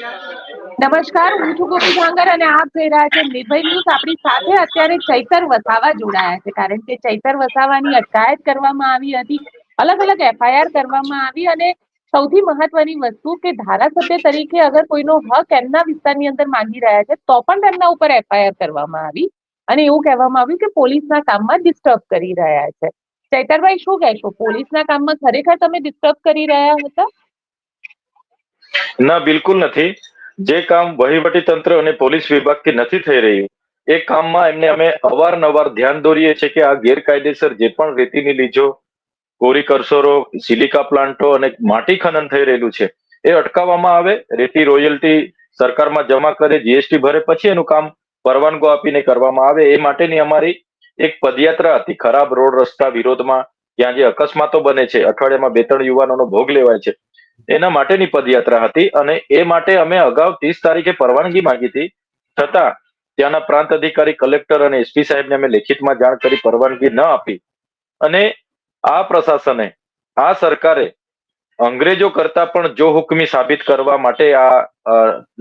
નમસ્કાર, હું છું ગોપી ધાંગર અને આપ જોઈ રહ્યા છો નિર્ભય ન્યૂઝ. આપણી સાથે અત્યારે ચૈતર વસાવા જોડાયા છે, કારણ કે ચૈતર વસાવાની અટકાયત કરવામાં આવી હતી, અલગ અલગ એફઆઈઆર કરવામાં આવી. અને સૌથી મહત્વની વસ્તુ કે ધારાસભ્ય તરીકે અગર કોઈનો હક એમના વિસ્તારની અંદર માંગી રહ્યા છે તો પણ તેમના ઉપર એફઆઈઆર કરવામાં આવી અને એવું કહેવામાં આવ્યું કે પોલીસના કામમાં ડિસ્ટર્બ કરી રહ્યા છે. ચૈતરભાઈ, શું કહેશો? પોલીસના કામમાં ખરેખર તમે ડિસ્ટર્બ કરી રહ્યા હતા? ના, બિલકુલ નથી. જે કામ વહીવટી તંત્ર અને પોલીસ વિભાગથી નથી થઈ રહ્યું એ કામમાં એમને અમે અવારનવાર ધ્યાન દોરીએ છીએ કે આ ગેરકાયદેસર જે પણ રેતીની લીજો, કોરી કરસોરો, સિલિકા પ્લાન્ટો અને માટી ખનન થઈ રહેલું છે એ અટકાવવામાં આવે. રેતી રોયલ્ટી સરકારમાં જમા કરે, જીએસટી ભરે, પછી એનું કામ પરવાનગો આપીને કરવામાં આવે. એ માટેની અમારી એક પદયાત્રા હતી ખરાબ રોડ રસ્તા વિરોધમાં. ત્યાં જે અકસ્માતો બને છે, અઠવાડિયામાં 2-3 યુવાનોનો ભોગ લેવાય છે, એના માટેની પદયાત્રા હતી. અને એ માટે અમે અગાઉ 30 તારીખે પરવાનગી માંગી હતી, છતાં ત્યાંના પ્રાંત અધિકારી, કલેક્ટર અને એસપી સાહેબને અમે લેખિતમાં જાણ કરી, પરવાનગી ન આપી. અને આ પ્રશાસને, આ સરકારે અંગ્રેજો કરતા પણ જો હુકમી સાબિત કરવા માટે આ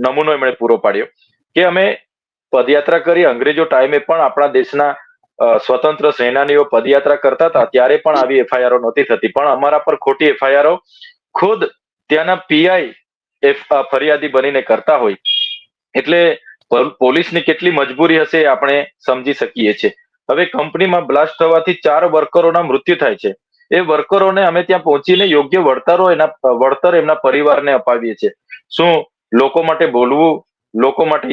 નમૂનો એમણે પૂરો પાડ્યો કે અમે પદયાત્રા કરી. અંગ્રેજો ટાઈમે પણ આપણા દેશના સ્વતંત્ર સેનાનીઓ પદયાત્રા કરતા હતા, ત્યારે પણ આવી એફઆઈઆરો નહોતી થતી, પણ અમારા પર ખોટી એફઆઈઆરો ખુદ ત્યાંના પીઆઈ ફરિયાદી બનીને કરતા હોય. એટલે પોલીસની કેટલી મજબૂરી હશે એ આપણે સમજી શકીએ છીએ. હવે કંપનીમાં બ્લાસ્ટ થવાથી 4 વર્કરોના મૃત્યુ થાય છે. એ વર્કરોને અમે ત્યાં પહોંચીને યોગ્ય વળતર એમના પરિવારને અપાવીએ છીએ. શું લોકો માટે બોલવું, લોકો માટે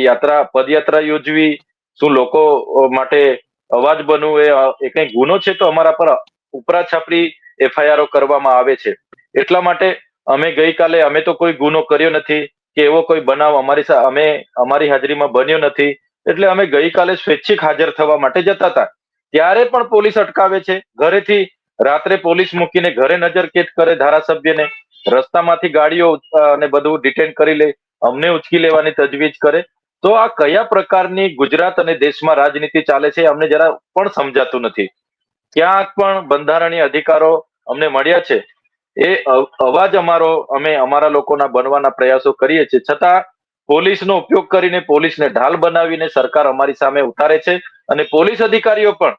પદયાત્રા યોજવી, શું લોકો માટે અવાજ બનવું એ કઈ ગુનો છે? તો અમારા પર ઉપરા છાપરી એફઆઈઆરો કરવામાં આવે છે. એટલા માટે અમે ગઈકાલે, અમે તો કોઈ ગુનો કર્યો નથી કે એવો કોઈ બનાવ અમારી હાજરીમાં બન્યો નથી, એટલે અમે ગઈકાલે સ્વૈચ્છિક હાજર થવા માટે જતા હતા, ત્યારે પણ પોલીસ અટકાવે છે. ઘરેથી રાત્રે પોલીસ મૂકીને ઘરે નજરકેદ કરે, ધારાસભ્યને રસ્તામાંથી ગાડીઓ અને બધું ડિટેન કરી લે, અમને ઉચકી લેવાની તજવીજ કરે. તો આ કયા પ્રકારની ગુજરાત અને દેશમાં રાજનીતિ ચાલે છે અમને જરા પણ સમજાતું નથી. ક્યાંક પણ બંધારણીય અધિકારો અમને મળ્યા છે, એ અવાજ અમે અમારા લોકોના બનવાના પ્રયાસો કરીએ છીએ, છતાં પોલીસનો ઉપયોગ કરીને, પોલીસને ઢાલ બનાવીને સરકાર અમારી સામે ઉતારે છે. અને પોલીસ અધિકારીઓ પણ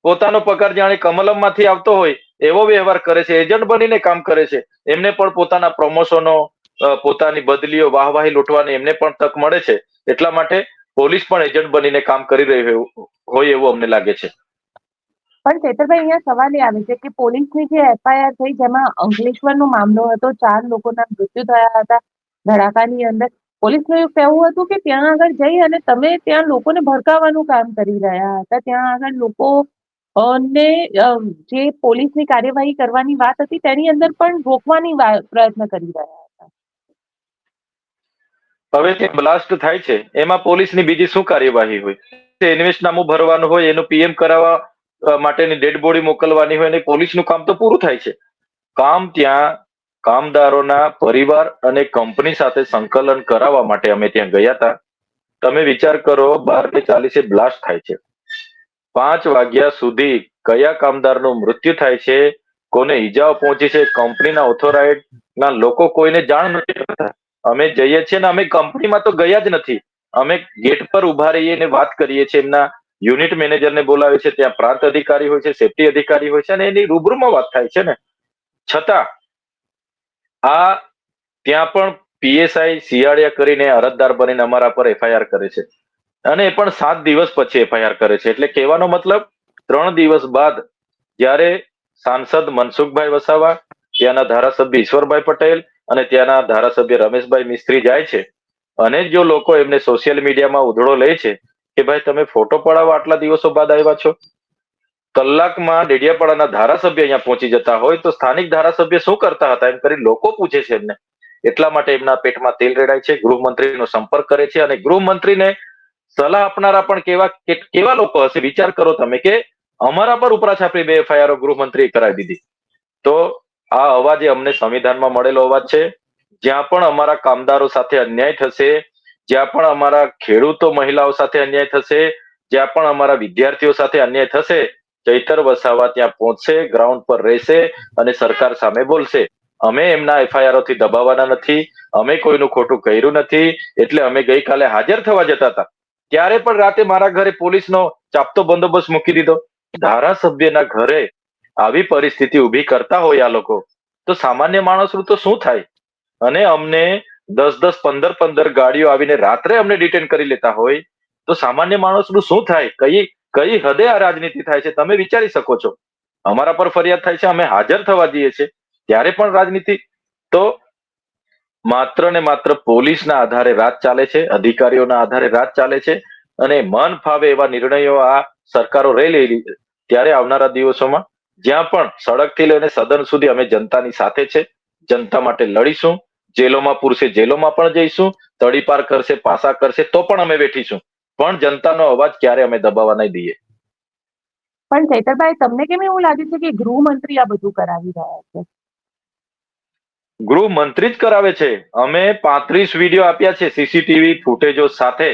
પોતાનો પગાર જાણે કમલમમાંથી આવતો હોય એવો વ્યવહાર કરે છે, એજન્ટ બનીને કામ કરે છે. એમને પણ પોતાના પ્રમોશનો, પોતાની બદલીઓ, વાહવાહી લૂંટવાની એમને પણ તક મળે છે. એટલા માટે પોલીસ પણ એજન્ટ બનીને કામ કરી રહી હોય એવું અમને લાગે છે. પણ ચેતરભાઈ, અહીંયા સવાલ એ આવે છે કે પોલીસની જે એફઆઈઆર થઈ જેમાં અંકલેશ્વરનો મામલો હતો, 4 લોકોના મૃત્યુ થયા હતા ધડાકાની અંદર. પોલીસનું એવું કહેવું હતું કે ત્યાં આગળ જઈ અને તમે ત્યાં લોકોને ભડકાવવાનું કામ કરી રહ્યા હતા. ત્યાં આગળ લોકો ને જે પોલીસની કાર્યવાહી કરવાની વાત હતી તેની અંદર પણ રોકવાની પ્રયત્ન કરી રહ્યા હતા. હવે જે બ્લાસ્ટ થાય છે એમાં પોલીસની બીજી શું કાર્યવાહી હોય? ઇન્વેસ્ટનામું ભરવાનું હોય, એનું પીએમ કરાવવા માટેની ડેડ બોડી મોકલવાની હોય, અને પોલીસનું કામ તો પૂરું થાય છે. કામ ત્યાં કામદારોના પરિવાર અને કંપની સાથે સંકલન કરાવવા માટે અમે ત્યાં ગયા હતા. તમે વિચાર કરો, 12:40 બ્લાસ્ટ થાય છે, 5 વાગ્યા સુધી કયા કામદારનું મૃત્યુ થાય છે, કોને ઈજાઓ પહોંચી છે, કંપનીના ઓથોરાઇઝ ના લોકો કોઈને જાણ નથી કરતા. અમે જઈએ છીએ ને અમે કંપનીમાં તો ગયા જ નથી, અમે ગેટ પર ઉભા રહીએ ને વાત કરીએ છીએ. એમના યુનિટ મેનેજરને બોલાવે છે, ત્યાં પ્રાંત અધિકારી હોય છે, સેફટી અધિકારી હોય છે, અને એની રૂબરૂમાં વાત થાય છે ને. છતાં આ ત્યાં પણ પીએસઆઈ શિયાળિયા કરીને અરજદાર બનીને અમારા પર એફઆઈઆર કરે છે, અને એ પણ 7 દિવસ પછી એફઆઈઆર કરે છે. એટલે કહેવાનો મતલબ, 3 દિવસ બાદ જ્યારે સાંસદ મનસુખભાઈ વસાવા, ત્યાંના ધારાસભ્ય ઈશ્વરભાઈ પટેલ અને ત્યાંના ધારાસભ્ય રમેશભાઈ મિસ્ત્રી જાય છે, અને જો લોકો એમને સોશિયલ મીડિયામાં ઉધડો લે છે કે ભાઈ તમે ફોટો પડાવવા આટલા દિવસો બાદ આવ્યા છો, કલાકમાં ડેડિયાપાડાના ધારાસભ્ય અહીંયા પહોંચી જતા હોય તો સ્થાનિક ધારાસભ્ય શું કરતા હતા એમ કરી લોકો પૂછે છે એમને. એટલા માટે એમના પેટમાં તેલ રેડાય છે, ગૃહમંત્રીનો સંપર્ક કરે છે, અને ગૃહમંત્રીને સલાહ આપનારા પણ કેવા લોકો હશે વિચાર કરો તમે, કે અમારા પર ઉપરા છાપરી 2 એફઆઈઆર ગૃહમંત્રીએ કરાવી દીધી. તો આ અવાજ એ અમને સંવિધાનમાં મળેલો અવાજ છે. જ્યાં પણ અમારા કામદારો સાથે અન્યાય થશે, જ્યાં પણ અમારા ખેડૂતો મહિલાઓ સાથે અન્યાય થશે, જ્યાં પણ અમારા વિદ્યાર્થીઓ સાથે અન્યાય થશે, ચૈતર વસાવા ત્યાં પહોંચશે, ગ્રાઉન્ડ પર રહેશે અને સરકાર સામે બોલશે. અમે એમના એફઆઈઆરઓથી દબાવવાના નથી. અમે કોઈનું ખોટું કર્યું નથી, એટલે અમે ગઈકાલે હાજર થવા જતા હતા ત્યારે પણ રાતે મારા ઘરે પોલીસનો ચાપતો બંદોબસ્ત મૂકી દીધો. ધારાસભ્યના ઘરે આવી પરિસ્થિતિ ઊભી કરતા હોય આ લોકો, તો સામાન્ય માણસનું તો શું થાય? અને અમને 10-10, 15-15 ગાડીઓ આવીને રાત્રે અમને ડિટેન કરી લેતા હોય તો સામાન્ય માણસનું શું થાય? કઈ કઈ હદે આ રાજનીતિ થાય છે તમે વિચારી શકો છો. અમારા પર ફરિયાદ થાય છે, અમે હાજર થવા જઈએ છીએ, ત્યારે પણ રાજનીતિ. તો માત્ર ને માત્ર પોલીસના આધારે રાજ ચાલે છે, અધિકારીઓના આધારે રાજ ચાલે છે, અને મન ફાવે એવા નિર્ણયો આ સરકારો લઈ રહી છે. ત્યારે આવનારા દિવસોમાં જ્યાં પણ સડકથી લઈને સદન સુધી અમે જનતાની સાથે છે, જનતા માટે લડીશું. જેલોમાં પૂરશે જેલોમાં પણ જઈશું, તડીપાર કરશે, પાસા કરશે તો પણ અમે બેઠીશું, પણ જનતાનો અવાજ ક્યારે અમે દબાવવા નહીં દઈએ. પણ ચૈતરભાઈ, તમને કેમ એવું લાગે છે કે ગૃહમંત્રી આ બધું કરાવી રહ્યા છે? ગૃહમંત્રી જ કરાવે છે. અમે 35 વિડીયો આપ્યા છે સીસીટીવી ફૂટેજો સાથે.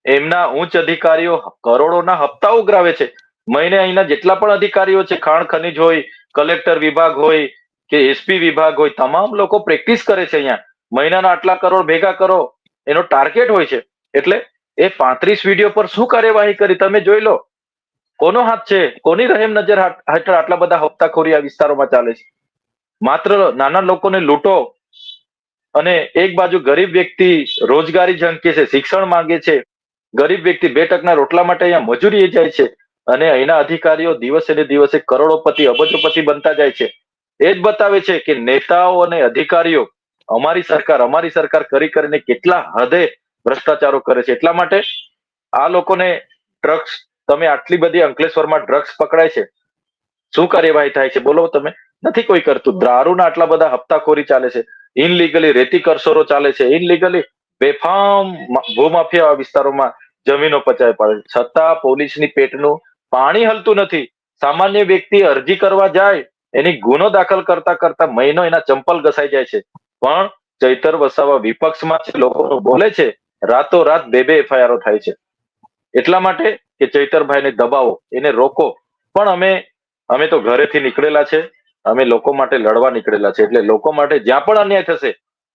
એમના ઉચ્ચ અધિકારીઓ કરોડોના હપ્તા ઉઘરાવે છે. મહિને અહીંના જેટલા પણ અધિકારીઓ છે, ખાણ ખનીજ હોય, કલેક્ટર વિભાગ હોય કે એસપી વિભાગ હોય, તમામ લોકો પ્રેક્ટિસ કરે છે અહીંયા. મહિનાના આટલા કરોડ ભેગા કરો એનો ટાર્ગેટ હોય છે. એટલે એ 35 વિડીયો પર શું કાર્યવાહી કરી તમે જોઈ લો. કોનો હાથ છે? કોની રહેમ નજર હેઠળ આટલા બધા હપ્તાખોરી આ વિસ્તારોમાં ચાલે છે? માત્ર નાના લોકોને લૂંટો, અને એક બાજુ ગરીબ વ્યક્તિ રોજગારી ઝંકે છે, શિક્ષણ માંગે છે, ગરીબ વ્યક્તિ 2 ટકના રોટલા માટે અહીંયા મજૂરીએ જાય છે, અને અહીંના અધિકારીઓ દિવસે ને દિવસે કરોડોપતિ અબજોપતિ બનતા જાય છે. એ જ બતાવે છે કે નેતાઓ અને અધિકારીઓ અમારી સરકાર કરી કરીને કેટલા હદે ભ્રષ્ટાચારો કરે છે. એટલા માટે આ લોકોને ડ્રગ્સ, તમે આટલી બધી અંકલેશ્વરમાં ડ્રગ્સ પકડાય છે, શું કાર્યવાહી થાય છે બોલો તમે? નથી કોઈ કરતું. દારૂના આટલા બધા હપ્તાખોરી ચાલે છે, ઇનલીગલી રેતી કરસોરો ચાલે છે, ઇનલીગલી બેફામ ભૂમાફિયા વિસ્તારોમાં જમીનો પચાવી પાડે છે, છતાં પોલીસની પેટનું પાણી હલતું નથી. સામાન્ય વ્યક્તિ અરજી કરવા જાય, એની ગુનો દાખલ કરતા કરતા મહિનો એના ચંપલ ઘસાઈ જાય છે. પણ ચૈતર વસાવા વિપક્ષમાં છે, લોકોનું બોલે છે, રાતોરાત 2-2 એફઆઈઆર થાય છે. એટલા માટે કે ચૈતરભાઈને દબાવો, એને રોકો. પણ અમે તો ઘરેથી નીકળેલા છે, અમે લોકો માટે લડવા નીકળેલા છે, એટલે લોકો માટે જ્યાં પણ અન્યાય થશે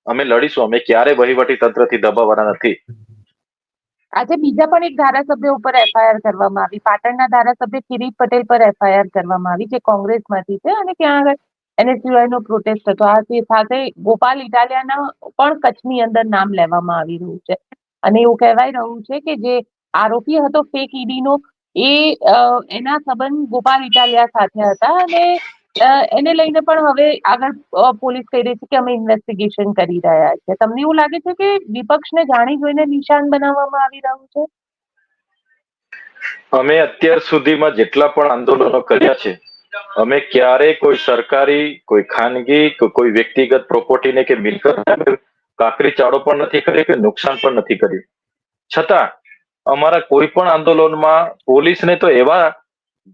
અમે લડીશું. અમે ક્યારે વહીવટી તંત્રથી દબાવવાના નથી. આજે બીજા પણ એક ધારાસભ્ય ઉપર એફઆઈઆર કરવામાં આવી. પાટણના ધારાસભ્ય કિરીટ પટેલ પર એફઆઈઆર કરવામાં આવી, જે કોંગ્રેસમાંથી છે, અને ત્યાં આગળ NSUI નો પ્રોટેસ્ટ હતો. આ સાથે ગોપાલ ઇટાલિયાના પણ કચ્છની અંદર નામ લેવામાં આવી રહ્યું છે. અને એવું કહેવાય રહ્યું છે કે જે આરોપી હતો ફેક ઈડીનો, એ એના સંબંધ ગોપાલ ઇટાલિયા સાથે હતા, અને એને લઈને પણ હવે આગળ પોલીસ કહી રહી છે કે અમે ઇન્વેસ્ટિગેશન કરી રહ્યા છે. તમને એવું લાગે છે કે વિપક્ષને જાણી જોઈને નિશાન બનાવવામાં આવી રહ્યું છે? અમે અત્યાર સુધીમાં જેટલા પણ આંદોલનો કર્યા છે, અમે ક્યારેય કોઈ સરકારી, કોઈ ખાનગી કે કોઈ વ્યક્તિગત પ્રોપર્ટીને કે મિલકત કાકરી ચાળો પણ નથી કરી, કે નુકસાન પણ નથી કર્યું. છતાં અમારા કોઈ પણ આંદોલનમાં પોલીસને તો એવા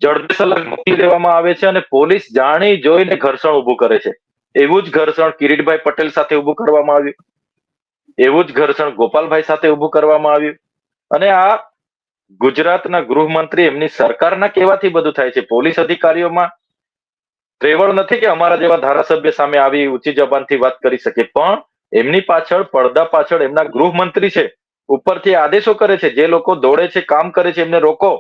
જડબેસલાક મૂકી દેવામાં આવે છે, અને પોલીસ જાણી જોઈને ઘર્ષણ ઊભું કરે છે. એવું જ ઘર્ષણ કિરીટભાઈ પટેલ સાથે ઊભું કરવામાં આવ્યું, એવું જ ઘર્ષણ ગોપાલભાઈ સાથે ઊભું કરવામાં આવ્યું. અને આ ગુજરાતના ગૃહમંત્રી, એમની સરકારના કહેવાથી બધું થાય છે. પોલીસ અધિકારીઓમાં ત્રેવડ નથી કે અમારા જેવા ધારાસભ્ય સામે આવી ઊંચી જબાનથી વાત કરી શકે, પણ એમની પાછળ, પડદા પાછળ એમના ગૃહમંત્રી છે, ઉપરથી આદેશો કરે છે. જે લોકો દોડે છે, કામ કરે છે, એમને રોકો.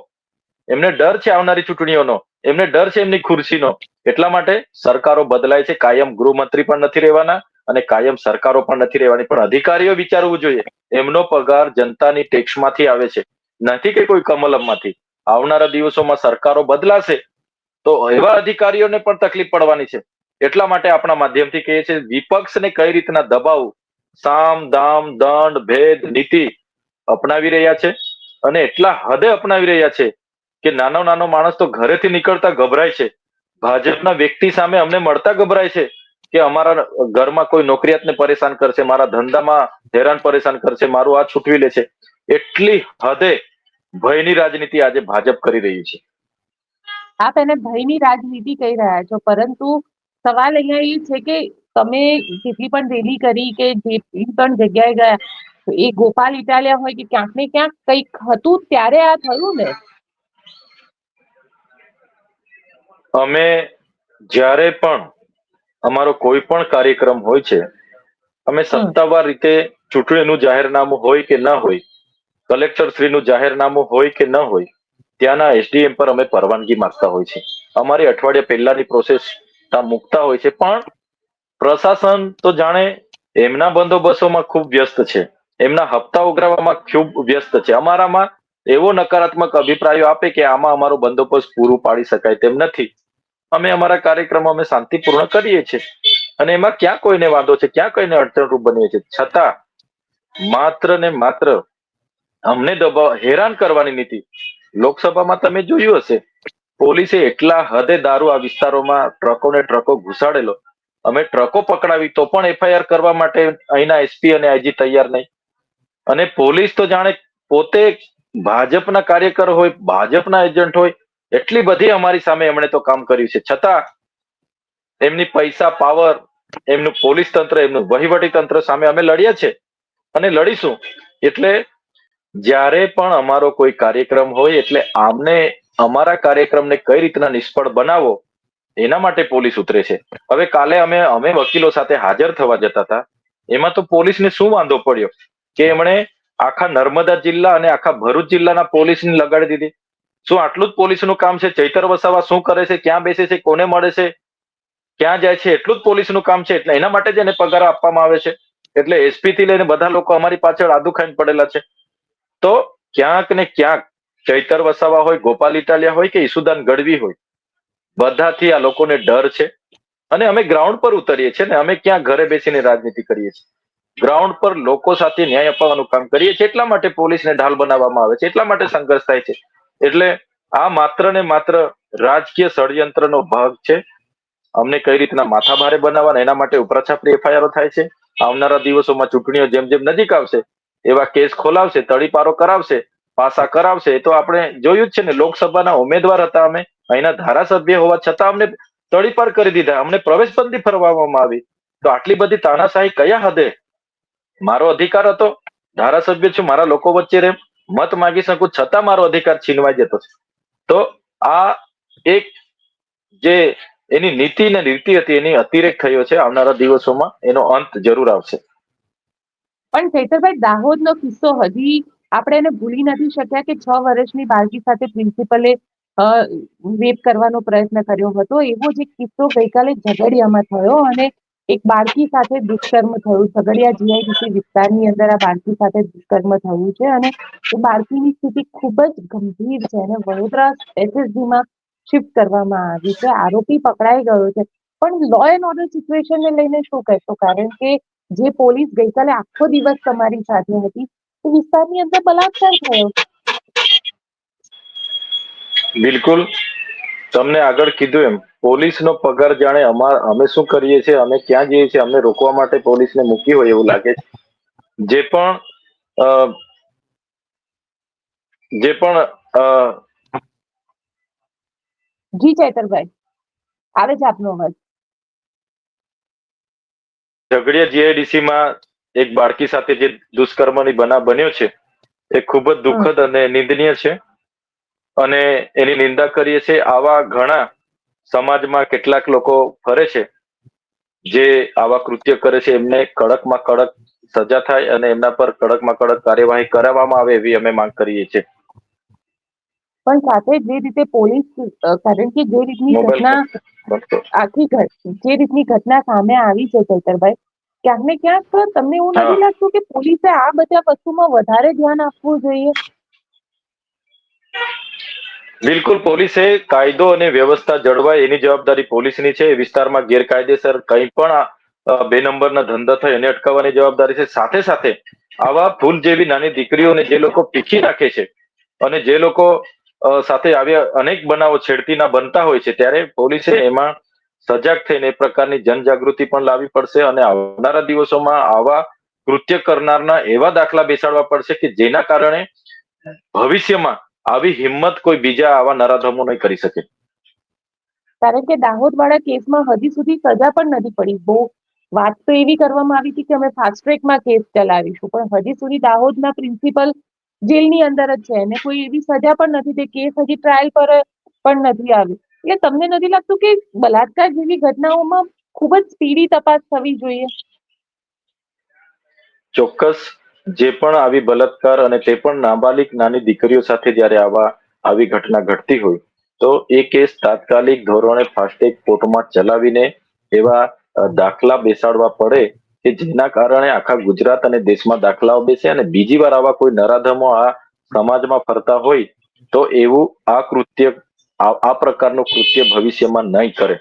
એમને ડર છે આવનારી ચૂંટણીઓનો, એમને ડર છે એમની ખુરશીનો. એટલા માટે સરકારો બદલાય છે, કાયમ ગૃહમંત્રી પણ નથી રહેવાના, અને કાયમ સરકારો પણ નથી રહેવાની. પણ અધિકારીઓ વિચારવું જોઈએ, એમનો પગાર જનતાની ટેક્સમાંથી આવે છે, નથી કે કોઈ કમલમમાંથી. આવનારા દિવસોમાં સરકારો બદલાશે તો એવા અધિકારીઓને પણ તકલીફ પડવાની છે. એટલા માટે આપણા માધ્યમથી કહીએ છીએ, વિપક્ષને કઈ રીતના દબાવવું. સામ દામ દંડ ભેદ નીતિ અપનાવી રહ્યા છે, અને એટલા હદે અપનાવી રહ્યા છે કે નાનો નાનો માણસ તો ઘરેથી નીકળતા ગભરાય છે. ભાજપના વ્યક્તિ સામે અમને મળતા ગભરાય છે કે અમારા ઘરમાં કોઈ નોકરિયાતને પરેશાન કરશે, મારા ધંધામાં હેરાન પરેશાન કરશે, મારું આ છૂટવી લે છે. એટલી હદે ભયની રાજનીતિ આજે ભાજપ કરી રહી છે. આપ એને ભયની રાજનીતિ કહી રહ્યા છો, પરંતુ સવાલ અહીંયા એ છે કે તમે જેટલી પણ રેલી કરી કે જેટલી પણ જગ્યાએ ગયા, તો એ ગોપાલ ઇટાલિયા હોય કે ક્યાંક ને ક્યાંક કંઈક હતું ત્યારે આ થયું ને. અમે જ્યારે પણ અમારો કોઈ પણ કાર્યક્રમ હોય છે, અમે સત્તાવાર રીતે ચૂંટણીનું જાહેરનામું હોય કે ન હોય, કલેક્ટર શ્રીનું જાહેરનામું હોય કે ન હોય, ત્યાંના એસડીએમ પર અમે પરવાનગી માંગતા હોય છે. અમારી અઠવાડિયા પહેલાની પ્રોસેસ મૂકતા હોય છે, પણ પ્રશાસન તો જાણે એમના બંદોબસ્તોમાં ખૂબ વ્યસ્ત છે, એમના હપ્તા ઉઘરાવવામાં ખૂબ વ્યસ્ત છે. અમારામાં એવો નકારાત્મક અભિપ્રાયો આપે કે આમાં અમારો બંદોબસ્ત પૂરું પાડી શકાય તેમ નથી. અમે અમારા કાર્યક્રમો અમે શાંતિપૂર્ણ કરીએ છીએ અને એમાં ક્યાં કોઈને વાંધો છે, ક્યાં કોઈને અડચણરૂપ બનીએ છીએ, છતાં માત્ર ને માત્ર અમને હેરાન કરવાની નીતિ. લોકસભામાં તમે જોયું હશે, પોલીસે એટલા હદે દારૂ આ વિસ્તારોમાં ટ્રકો ને ટ્રકો ઘુસાડેલો. અમે ટ્રકો પકડાવી તો પણ એફઆઈઆર કરવા માટે અહીંના એસપી અને આઈજી તૈયાર નહીં. અને પોલીસ તો જાણે પોતે ભાજપના કાર્યકર હોય, ભાજપના એજન્ટ હોય, એટલી બધી અમારી સામે એમણે તો કામ કર્યું છે. છતાં એમની પૈસા પાવર, એમનું પોલીસ તંત્ર, એમનું વહીવટી તંત્ર સામે અમે લડ્યા છે અને લડીશું. એટલે જ્યારે પણ અમારો કોઈ કાર્યક્રમ હોય એટલે આમને અમારા કાર્યક્રમને કઈ રીતના નિષ્ફળ બનાવો એના માટે પોલીસ ઉતરે છે. હવે કાલે અમે વકીલો સાથે હાજર થવા જતા હતા, એમાં તો પોલીસને શું વાંધો પડ્યો કે એમણે આખા નર્મદા જિલ્લા અને આખા ભરૂચ જિલ્લાના પોલીસને લગાડી દીધી. શું આટલું જ પોલીસનું કામ છે? ચૈતર વસાવા શું કરે છે, ક્યાં બેસે છે, કોને મળે છે, ક્યાં જાય છે, એટલું જ પોલીસનું કામ છે. એટલે એના માટે જ એને પગાર આપવામાં આવે છે. એટલે એસપી થી લઈને બધા લોકો અમારી પાછળ આદુ ખાઈને પડેલા છે. તો ક્યાંક ને ક્યાંક ચૈતર વસાવા હોય, ગોપાલ ઇટાલિયા હોય કે ઈસુદાન ગઢવી હોય, બધાથી આ લોકોને ડર છે. અને અમે ગ્રાઉન્ડ પર ઉતરીએ છીએ ને, અમે ક્યાં ઘરે બેસીને રાજનીતિ કરીએ છીએ. ગ્રાઉન્ડ પર લોકો સાથે ન્યાય અપાવવાનું કામ કરીએ છીએ. એટલા માટે પોલીસને ઢાલ બનાવવામાં આવે છે, એટલા માટે સંઘર્ષ થાય છે. એટલે આ માત્ર ને માત્ર રાજકીય ષડયંત્રનો ભાગ છે. અમને કઈ રીતના માથાભારે બનાવવાના એના માટે ઉપરાછાપરી એફઆઈઆર થાય છે. આવનારા દિવસોમાં ચૂંટણીઓ જેમ જેમ નજીક આવશે એવા કેસ ખોલાવશે, તડીપારો કરાવશે, પાસા કરાવશે. એ તો આપણે જોયું જ છે ને, લોકસભાના ઉમેદવાર હતા અમે, અહીંના ધારાસભ્ય હોવા છતાં અમને તડીપાર કરી દીધા, અમને પ્રવેશબંધી ફરમાવવામાં આવી. તો આટલી બધી તાનાશાહી કયા હદે? મારો અધિકાર હતો, ધારાસભ્ય છું, મારા લોકો વચ્ચે રેમ, મત માંગી શકું, છતાં મારો અધિકાર છીનવાઈ જતો છે. તો આ એક જે એની નીતિ ને રીતિ હતી એની અતિરેક થયો છે. આવનારા દિવસોમાં એનો અંત જરૂર આવશે. પણ ચૈતરભાઈ, દાહોદનો કિસ્સો હજી આપણે એને ભૂલી નથી શક્યા કે 6 વર્ષની બાળકી સાથે પ્રિન્સિપલે રેપ કરવાનો પ્રયત્ન કર્યો હતો. એવો જ એક કિસ્સો ગઈકાલે ઝઘડિયામાં થયો અને એક બાળકી સાથે દુષ્કર્મ થયું. ઝઘડિયા જીઆઈડીસી વિસ્તારની અંદર આ બાળકી સાથે દુષ્કર્મ થયું છે અને એ બાળકીની સ્થિતિ ખૂબ જ ગંભીર છે અને વડોદરા એસએસજીમાં શિફ્ટ કરવામાં આવી છે. આરોપી પકડાઈ ગયો છે. પણ લો એન્ડ ઓર્ડર સિચ્યુએશનને લઈને શું કહેશો? કારણ કે જે પોલીસ ગઈકાલે આખો દિવસ તમારી સાથે હતી, એ વિસ્તારની અંદર બલાત્કાર થયો. બિલકુલ, તમને આગળ કીધું એમ પોલીસનો પગાર જાણે અમે શું કરીએ છીએ, અમે ક્યાં જઈએ છીએ, અમને રોકવા માટે પોલીસને મૂકી હોય એવું લાગે છે. જે પણ અ, જે પણ અ, જી ચૈતરભાઈ, આવે છે આપનો અવાજ. ઝઘડિયા જીઆઈડીસી માં એક બાળકી સાથે જે દુષ્કર્મની બનાવ બન્યો છે એ ખૂબ જ દુઃખદ અને નિંદનીય છે અને એની નિંદા કરીએ છીએ. આવા ઘણા સમાજમાં કેટલાક લોકો ફરે છે જે આવા કૃત્ય કરે છે. એમને કડકમાં કડક સજા થાય અને એમના પર કડકમાં કડક કાર્યવાહી કરાવવામાં આવે એવી અમે માંગ કરીએ છીએ. પણ સાથે જે રીતે પોલીસ, કારણ કે જે રીતની મોબાઈલ ઘટના જે રીતની ઘટના સામે આવી છે ચૈતરભાઈ, ક્યાંક ને ક્યાંક તમને એવું હા, નથી લાગતું કે પોલીસે આ બધા વસ્તુમાં વધારે ધ્યાન આપવું જોઈએ? બિલકુલ, પોલીસે કાયદો અને વ્યવસ્થા જળવાય એની જવાબદારી પોલીસની છે. એ વિસ્તારમાં ગેરકાયદેસર કંઈ પણ બે નંબરના ધંધા થાય એને અટકાવવાની જવાબદારી છે. સાથે સાથે આવા ફૂલ જેવી નાની દીકરીઓને જે લોકો પીખી નાખે છે અને જે લોકો સાથે આવ્યા અનેક બનાવો છેડતીના બનતા હોય છે, ત્યારે પોલીસે એમાં સજાગ થઈને એ પ્રકારની જનજાગૃતિ પણ લાવવી પડશે અને આવનારા દિવસોમાં આવા કૃત્ય કરનારના એવા દાખલા બેસાડવા પડશે કે જેના કારણે ભવિષ્યમાં આવી હિંમત કોઈ બીજા આવા નરાધમો નહીં કરી શકે. કારણ કે દાહોદ વાળા કેસમાં હજી સુધી સજા પણ નથી પડી. બહુ વાત તો એવી કરવામાં આવી હતી કે અમે ફાસ્ટ ટ્રેકમાં કેસ ચલાવીશું, પણ હજી સુધી દાહોદના પ્રિન્સિપલ જેલની અંદર જ છે અને કોઈ એવી સજા પણ નથી. તે કેસ હજી ટ્રાયલ પર પણ નથી આવ્યું. એટલે તમને નથી લાગતું કે બલાત્કાર જેવી ઘટનાઓમાં ખૂબ જ સ્પીડી તપાસ થવી જોઈએ? ચોક્કસ જે પણ આવી બલાત્કાર અને તે પણ નાબાલિગ નાની દીકરીઓ સાથે જ્યારે આવી ઘટના ઘટતી હોય તો એ કેસ તાત્કાલિક ધોરણે ફાસ્ટેગ કોર્ટમાં ચલાવીને એવા દાખલા બેસાડવા પડે કે જેના કારણે આખા ગુજરાત અને દેશમાં દાખલાઓ બેસે અને બીજી વાર આવા કોઈ નરાધમો આ સમાજમાં ફરતા હોય તો એવું આ કૃત્ય આ પ્રકારનું કૃત્ય ભવિષ્યમાં નહીં કરે.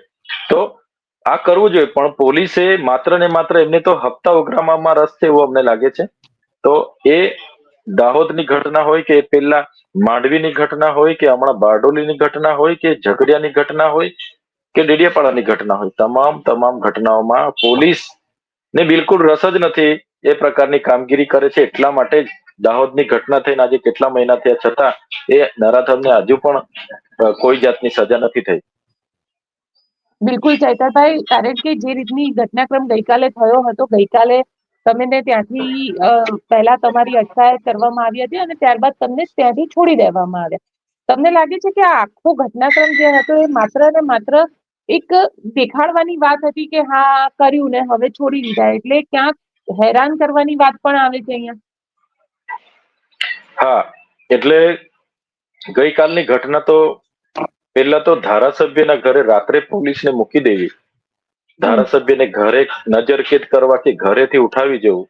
તો આ કરવું જોઈએ પણ પોલીસે માત્ર ને માત્ર એમને તો હપ્તા ઉઘરાવવામાં રસ છે એવું અમને લાગે છે. તો એ દાહોદની ઘટના હોય કે પેલા માંડવીની ઘટના હોય કે હમણાં બારડોલીની ઘટના હોય કે ઝઘડિયાની ઘટના હોય કે ડેડિયાપાડાની ઘટના હોય તમામ ઘટનાઓમાં પોલીસ ને બિલકુલ રસ જ નથી એ પ્રકારની કામગીરી કરે છે. એટલા માટે જ દાહોદની ઘટના થઈને આજે કેટલા મહિના થયા છતાં એ નરાધમને હજુ પણ કોઈ જાતની સજા નથી થઈ. બિલકુલ ચૈતરભાઈ, કારણ કે જે રીતની ઘટનાક્રમ ગઈકાલે થયો હતો, ગઈકાલે તમને ત્યાંથી પહેલા તમારી અટકાયત કરવામાં આવી હતી અને ત્યારબાદ તમને ત્યાંથી છોડી દેવામાં આવ્યા. તમને લાગે છે કે આ આખો ઘટનાક્રમ જે હતો એ માત્ર ને માત્ર એક દેખાડવાની વાત હતી કે હા કર્યું ને હવે છોડી દીધા, એટલે ક્યાંક હેરાન કરવાની વાત પણ આવે છે અહીંયા? હા, એટલે ગઈકાલની ઘટના તો પેલા તો ધારાસભ્યના ઘરે રાત્રે પોલીસને મૂકી દેવી, હમ. ધારાસભ્યને ઘરે નજરકેદ કરવા કે ઘરેથી ઉઠાવી જવું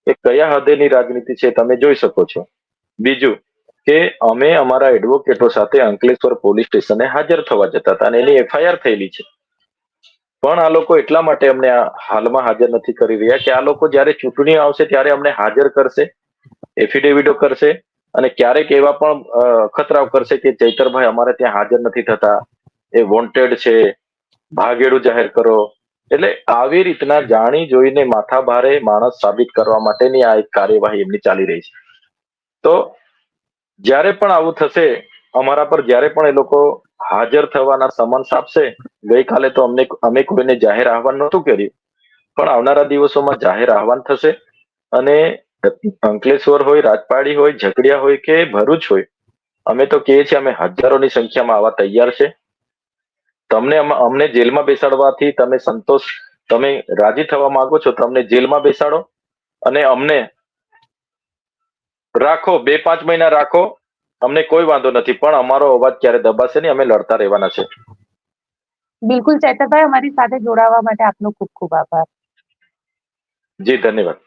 એ કયા હદેની રાજનીતિ છે તમે જોઈ શકો છો. બીજું કે અમે અમારા એડવોકેટો સાથે અંકલેશ્વર પોલીસ સ્ટેશને હાજર થવા જતા હતા અને એની એફઆઈઆર થયેલી છે. પણ આ લોકો એટલા માટે અમને હાલમાં હાજર નથી કરી રહ્યા કે આ લોકો જ્યારે ચૂંટણી આવશે ત્યારે અમને હાજર કરશે, એફિડેવિટો કરશે અને ક્યારેક એવા પણ ખતરાઓ કરશે કે ચૈતરભાઈ અમારે ત્યાં હાજર નથી થતા, એ વોન્ટેડ છે, ભાગેડું જાહેર કરો. એટલે આવી રીતના જાણી જોઈને માથા ભારે માણસ સાબિત કરવા માટેની આ એક કાર્યવાહી એમની ચાલી રહી છે. તો જ્યારે પણ આવું થશે અમારા પર, જ્યારે પણ એ લોકો હાજર થવાના સમન્સ આપશે, ગઈકાલે તો અમે કોઈને જાહેર આહવાન નહોતું કર્યું પણ આવનારા દિવસોમાં જાહેર આહવાન થશે અને અંકલેશ્વર હોય, રાજપાડી હોય, ઝઘડિયા હોય કે ભરૂચ હોય, અમે તો કહીએ છીએ અમે હજારોની સંખ્યામાં આવવા તૈયાર છે. અમને જેલમાં બેસાડવાથી તમે સંતોષ, તમે રાજી થવા માંગો છો તો અમને જેલમાં બેસાડો અને અમને રાખો, 2-5 મહિના રાખો, અમને કોઈ વાંધો નથી પણ અમારો અવાજ ક્યારે દબાશે નહીં, અમે લડતા રહેવાના છે. બિલકુલ ચૈતરભાઈ, અમારી સાથે જોડાવા માટે આપનો ખૂબ ખૂબ આભાર. જી ધન્યવાદ.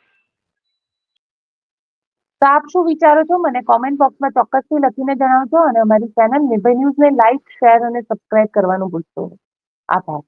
તો આપ શું વિચારો છો મને કોમેન્ટ બોક્સમાં ચોક્કસથી લખીને જણાવજો અને અમારી ચેનલ નિર્ભય ન્યૂઝને લાઇક, શેર અને સબસ્ક્રાઇબ કરવાનું ભૂલશો નહીં. આભાર.